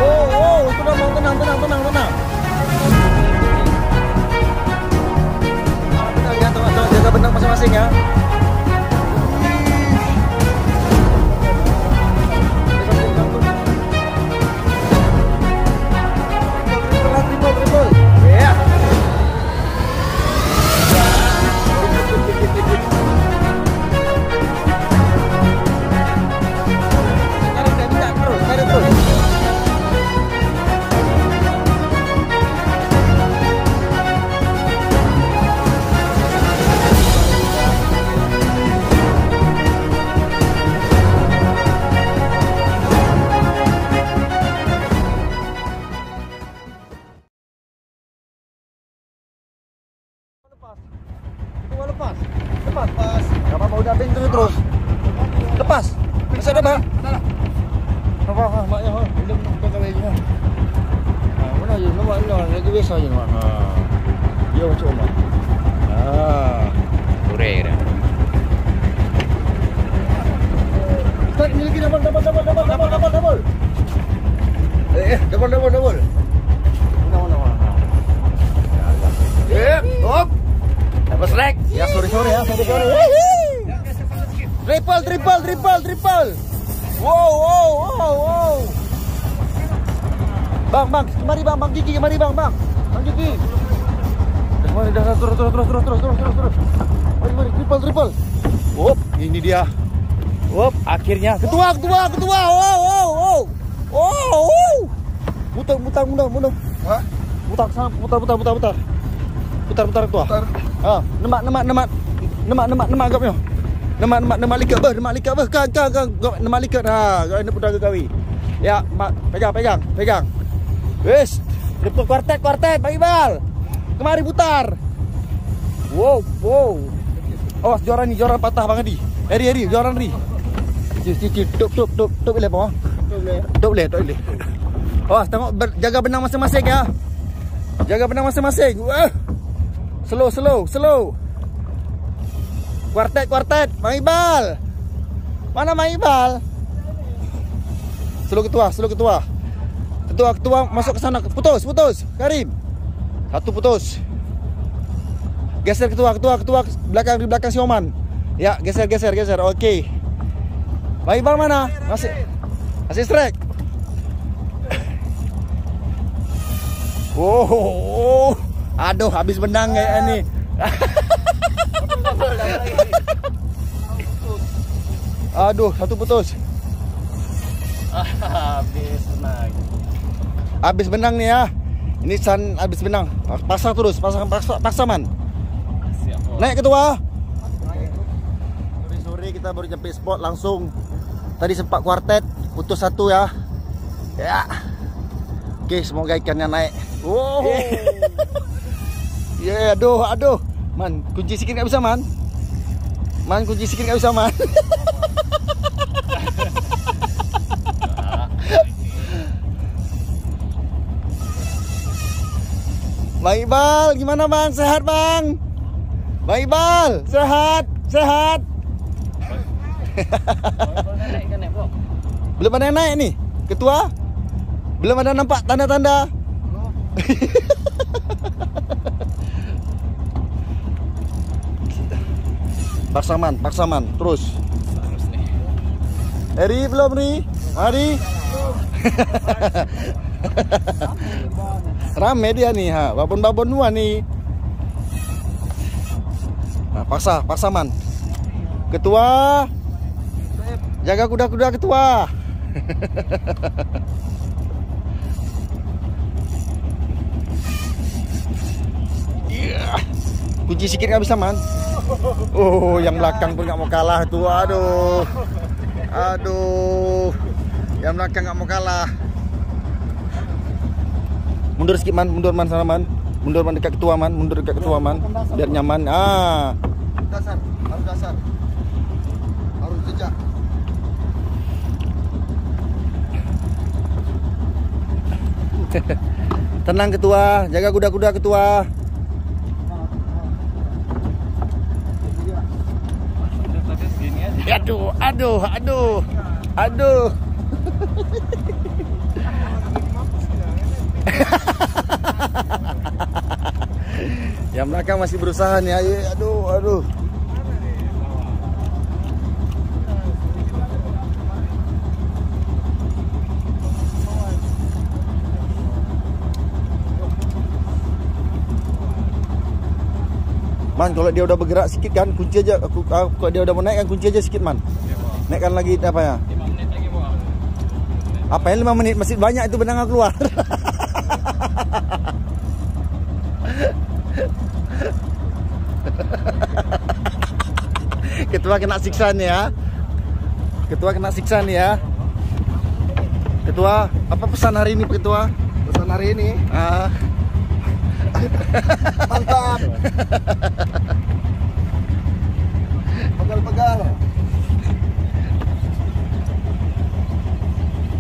Oh, tenang. Jaga benang masing-masing ya. Triple. Ya. Tarik terus. Lepas. Gak apa-apa, udah beng terus. Lepas. Masih ada, Bang? Apa? Maknya, udah buka kawinnya. Mana je, nampak lagi biasa je, Mak. Dia macam mana? Kurang dah. Ustaz, ini lagi double. Double. Double. Hop. Dapat strike. Ya, sorry ya. Triple. Wow. Bang, kemari Bang Gigi. Bang Gigi. Dah, terus. Mari, triple. Hop, ini dia. Hop, akhirnya. Ketua. Wow. Mutar. Hah? Mutar sana. Putar ketua. Nemak agaknya. Nemak likat bah. Kan. Nemak likat. Kau nak putar ke kawi. Ya, pegang. Wes. Triple kuartet, bagi bal. Kemari putar. Wow. Oh, joran patah Bang Adi. Eri, joran Ri. Cicit, tuk boleh apa? Tuk boleh. Oh, tengok jaga benang masing-masing ya. Wah. Slow. Kuartet. Bang Ibal. Mana Bang Ibal? Slow ketua. Ketua masuk ke sana. Putus. Karim. Satu putus. Geser ketua di belakang si Oman. Ya, geser. Okey. Bang Ibal mana? Masih strike. Oh. Aduh, habis benang kayak ini. Aduh, satu putus. Habis benang nih ya. Ini San habis benang. Pasang terus, paksa man. Naik ketua. Sore kita baru sampai spot langsung. Tadi sempat kuartet, putus satu ya. Ya. Oke, semoga ikannya naik. Wow. Ya, aduh. Man, kunci sikit enggak bisa, Man. Bang Ibal, gimana Bang? Sehat Bang? Bang Ibal, sehat. Belum ada yang naik nih, ketua. Belum ada nampak tanda-tanda. Paksaman, terus. Eri belum nih? Mari. Rame dia nih, babon dua nih. Nah, paksaman. Ketua, jaga kuda-kuda ketua. Kunci sikit nggak bisa Man. Oh, yang belakang pun nggak mau kalah tuh. Aduh, yang belakang nggak mau kalah. Mundur sedikit Man, mundur Man sana Man. Mundur Man dekat ketua Man, biar nyaman. Harus dasar. Harus jejak. Tenang ketua, jaga kuda-kuda ketua. Aduh. Yang belakang masih berusaha nih. Aduh. Man, kalau dia udah bergerak sedikit kan, kunci aja. Kalau dia udah mau naik kan, kunci aja sedikit, Man. Naikkan lagi apa ya? 5 menit lagi, Bang. Apa yang 5 menit? Masih banyak itu benang keluar. Ketua kena siksa nih ya. Ketua kena siksa nih ya. Ketua, apa pesan hari ini, Ketua? Pesan hari ini mantap. Pegal-pegal.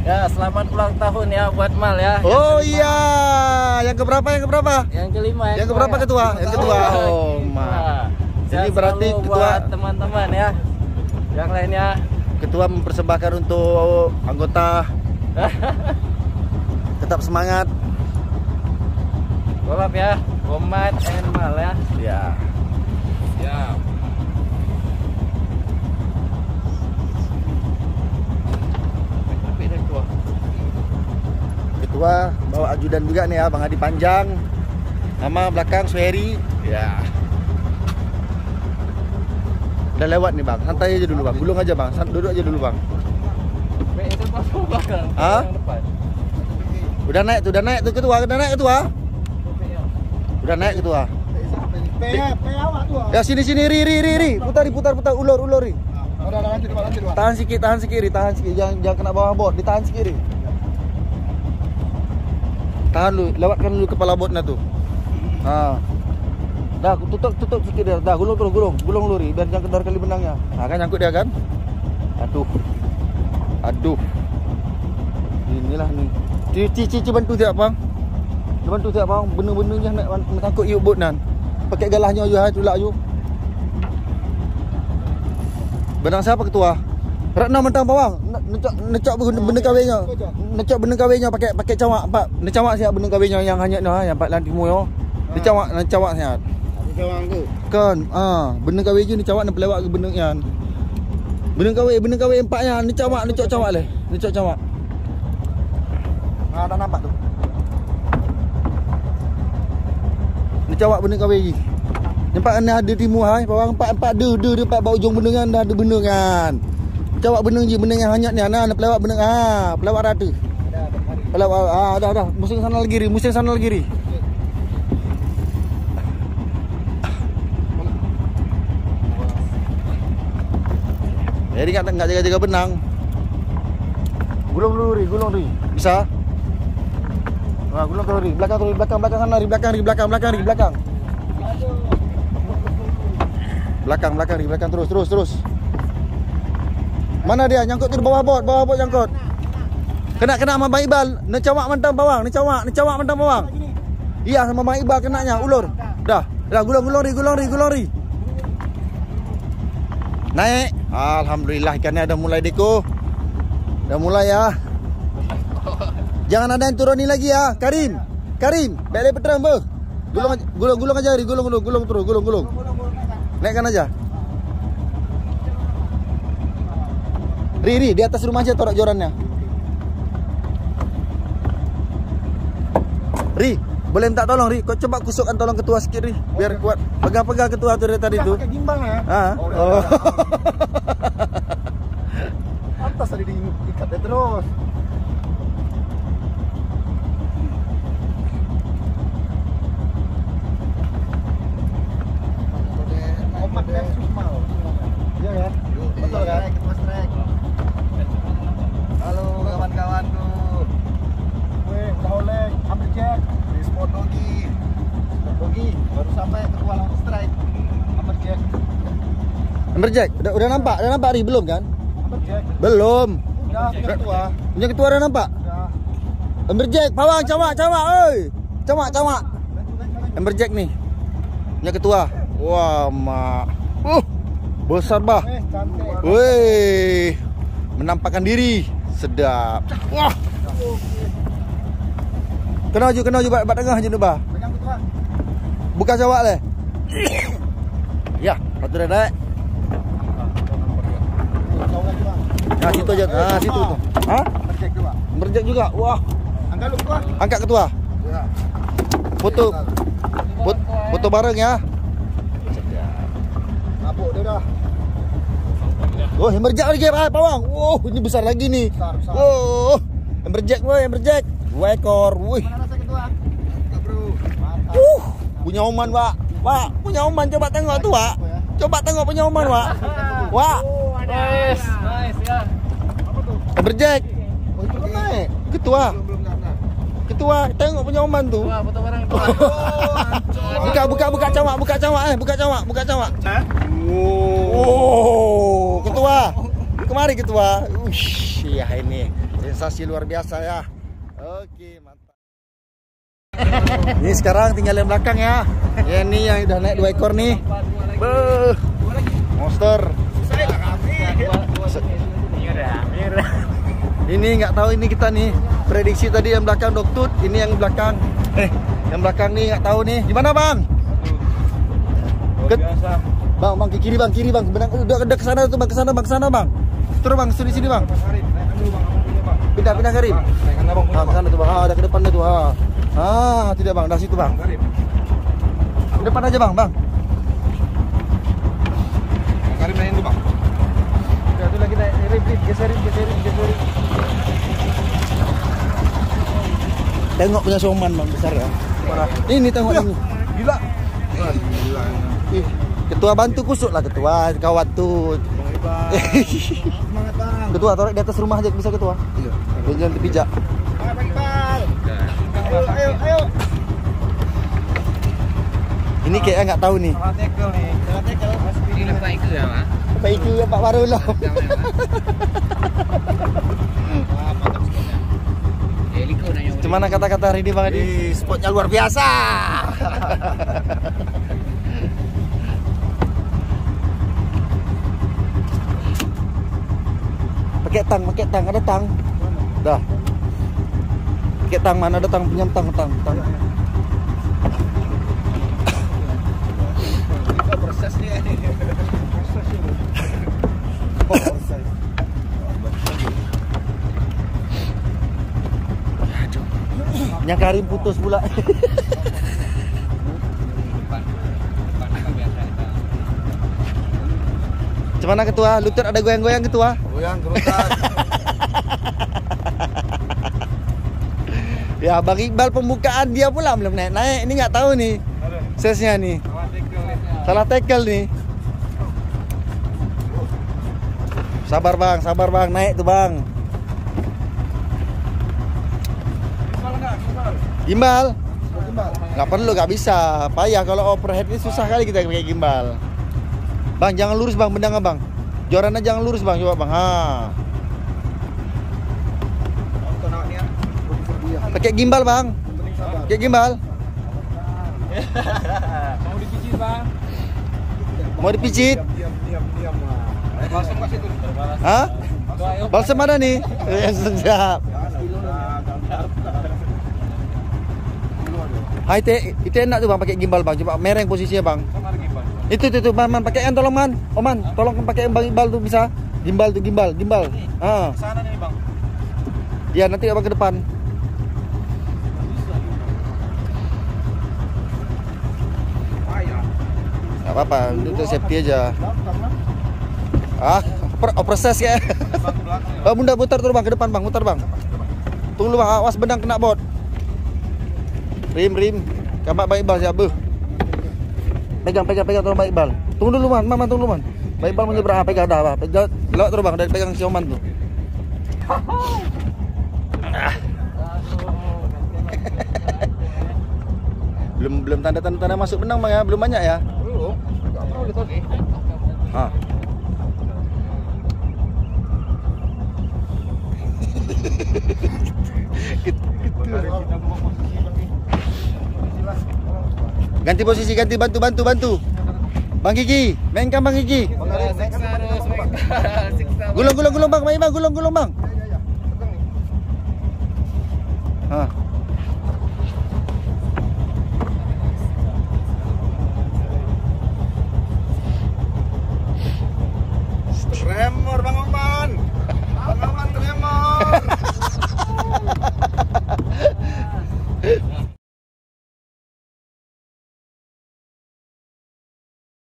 Ya, selamat ulang tahun ya buat Mal ya. Oh iya, yang keberapa? Yang keberapa? Yang kelima. Yang keberapa, Ketua? Yang kedua. Oh, Ma. Jadi berarti Ketua, buat teman-teman ya. Yang lainnya Ketua mempersembahkan untuk anggota tetap semangat. golap ya. Komat and Mal ya. Ya. Siap. Ketua bawa ajudan juga nih ya, Bang Adi Panjang. Nama belakang Suheri. Ya. Udah lewat nih, Bang. Santai aja dulu, Bang. Gulung aja, Bang. Duduk aja dulu, Bang. Itu masuk belakang. Hah? Yang depan. Udah naik tuh Ketua. Udah naik Ketua. Udah naik Ketua. P awak tuh. Ya sini ri. Putar ulur ri. Udah lanjut, Pak. Tahan sikit, Ri. Jangan kena bawah bot, ditahan sikit, Ri. Tahan lu, lewatkan dulu kepala botnya tuh. Dah, tutup sikit dia. Dah, gulung lu, Ri, biar jangan kendor kali benangnya. Nah, kan nyangkut dia kan? Aduh. Inilah nih. Cici bantu siap, Bang. Bantu siap, Bang. Bener-benernya nak tangkut yuk bot nan. Pakai galahnya aja, tulak yuk. Benang siapa, Ketua? Ratna mentang bawang, necak benda kawinnya. Necak benda kawinnya pakai cawak, Pak. Necawak siap benda kawinnya yang hanyat dah, yang Pak Lantimu yo. Necawak siap. Cawang tu. Kan, benda kawin je necawak nak pelewak ke benda yan. Benda kawin empaknya necawak leh. Necak cawak. Dah nampak tu. Necawak benda kawin lagi. Nampak ni ada timu hai, bawang empat de empat bau ujung benda kan dah ada benda kan. Cawak benda je, benda yang hanyat ni nak pelewak benda pelewak rata. Pelewak dah. Musim sana lagi ri. Jadi enggak jaga-jaga benang. Gulung ri. Bisa? Gulung ri. Belakang sana ri, belakang. Belakang terus. Mana dia? Nyangkut tu di bawah bot nyangkut. Kena sama Bang Ibal. Necawak mentang bawang, necawak mentang bawang. Iya, sama Bang Ibal kenanya ulur. Dah, gulung ri. Naik. Alhamdulillah ikannya dah mulai deko. Dah mulai ya. Jangan ada yang turunin lagi ya, Karim. Balik petrang beuh. Gulung aja ri, gulung terus. Naikkan aja. Ri, di atas rumah aja torak jorannya. Ri, boleh minta tolong Ri, kau coba kusukkan tolong Ketua sikit Ri, biar kuat. Pegang Ketua tu dari tadi tu. Pakai gimbal ya. Oh. Atas tadi diikat terus. Komat dan Susmal. Iya kan? Betul kan? Halo kawan-kawanku. Udah oleh ambil cek di Sport Dogi baru sampai ke Kuala Strike. Ambil cek. Amberjack, udah nampak Ri, belum kan? Ambil cek. Belum. Udah Ketua. Punya Ketua udah nampak? Udah. Amberjack, pawang, cawak, oi. Cawak. Amberjack nih. Punya Ketua. Wah, mak. Besar bah. Cantik. Woi. Menampakkan diri. Sedap. Wah. Kena je bat tengah je bah. Pegang ketua. Buka cawak leh. Ya, patut dah naik. Jauh lagi bang. Nah, situ aja. Ah, situ tu. Ha? Merjek tu bang. Merjek juga. Wah. Angkat lu ketua. Angkat ketua. Ya. Foto. Foto bareng ya. Mabuk dia dah. Oh, emerjek lagi pawang. Oh, ini besar lagi nih. Besar. Oh, emerjek woi, emerjek. 2 ekor. Wih. Mana rasa ketua? Enggak bro. Mantap. Punya Oman, Pak. Pak, punya Oman, coba tengok tu, Pak. Coba tengok punya Oman, Pak. Wah. Nice, nice ya. Apa tu? Emerjek. Oh, itu belum naik. Ketua. Belum naik. Ketua, tengok punya Oman tu. Wah, foto barang itu. Buka cawak, buka cawak. Oh, ketua. Kemari ketua. Ush, ya ini sensasi luar biasa ya. Oke, mantap. Ini sekarang tinggal yang belakang ya. Ya ini yang udah naik 2 ekor nih. Beuh. Monster. Ini nggak tahu ini kita nih. Prediksi tadi yang belakang Doktut, ini yang belakang. Yang belakang nih nggak tahu nih. Gimana, Bang? Biasa. Bang, ke kiri bang, benang udah ke sana tuh bang, ke sana bang. Terus bang, sini bang. Pindah Karim. Ah, ke sana tuh bang. Ah, ada ke depan tuh. Ah, tidak bang, dah situ bang. Ke depan aja bang. Karim main dulu bang. Udah tuh lagi naik, geserin. Tengok punya Soman bang, besar ya. Ini tengok ini. Gila. Gila. Ih, ketua bantu kusuk lah ketua, kawan tuh. Semangat bang. Ketua taruh di atas rumah aja bisa ketua. Iya. Jangan dipijak. Semangat bang Iqbal. Ayo. Ini kayaknya nggak tahu nih. Salah tackle nih. Ini lepas itu ya, Pak. Apa itu ya Pak Baru lah. Gimana kata-kata hari ini Bang Adi? Spotnya luar biasa. Pakai tang, ada tang. Dah. Pakai tang, mana ada tang, punya tang. Prosesnya ini. Nyakarin putus pula. Gimana ketua? Lutut ada goyang-goyang ketua? Goyang kerutan. Ya Bang Iqbal pembukaan dia pula belum naik. Ini nggak tahu nih. Sesnya nih. Salah tackle nih. Sabar bang, naik tuh bang. Gimbal? Nggak perlu, nggak bisa. Payah kalau overhead ini susah kali kita pakai gimbal. Bang, jangan lurus bang, bendang bang. Jorannya jangan lurus bang, coba bang. Ha. Pakai gimbal bang. Pakai gimbal. Mau dipijit, Bang. Mau dipijit? Diam. Langsung masih itu. Hah? Balsam mana nih? Sedap. Hai itu enak tuh bang pakai gimbal bang. Coba mereng posisinya bang. Itu man pakai yang tolong man. Oman, tolong pakai bang gimbal tuh bisa. Gimbal. Ah. Sana nih bang. Ya nanti abang ke depan. Gak apa-apa, untuk safety aja. Ah, proses ya. Oh, bunda mutar terus bang ke depan bang, mutar bang. Tunggu bang, awas benang kena bot. Rim. Kampak Bang Iqbal siapa? Pegang tolong Bang Iqbal. Tunggu dulu man, tunggu dulu man. Bang Iqbal mau nyebrang, pegang dah apa? Pegang, lewat terus bang, dari pegang si Oman tuh. belum tanda masuk benang bang ya, belum banyak ya. Belum. Enggak perlu ditagi. Ah. Ganti posisi, bantu. Bang Kiki, mainkan Bang Kiki. Gulung bang, Bang Iqbal, gulung bang. Ha.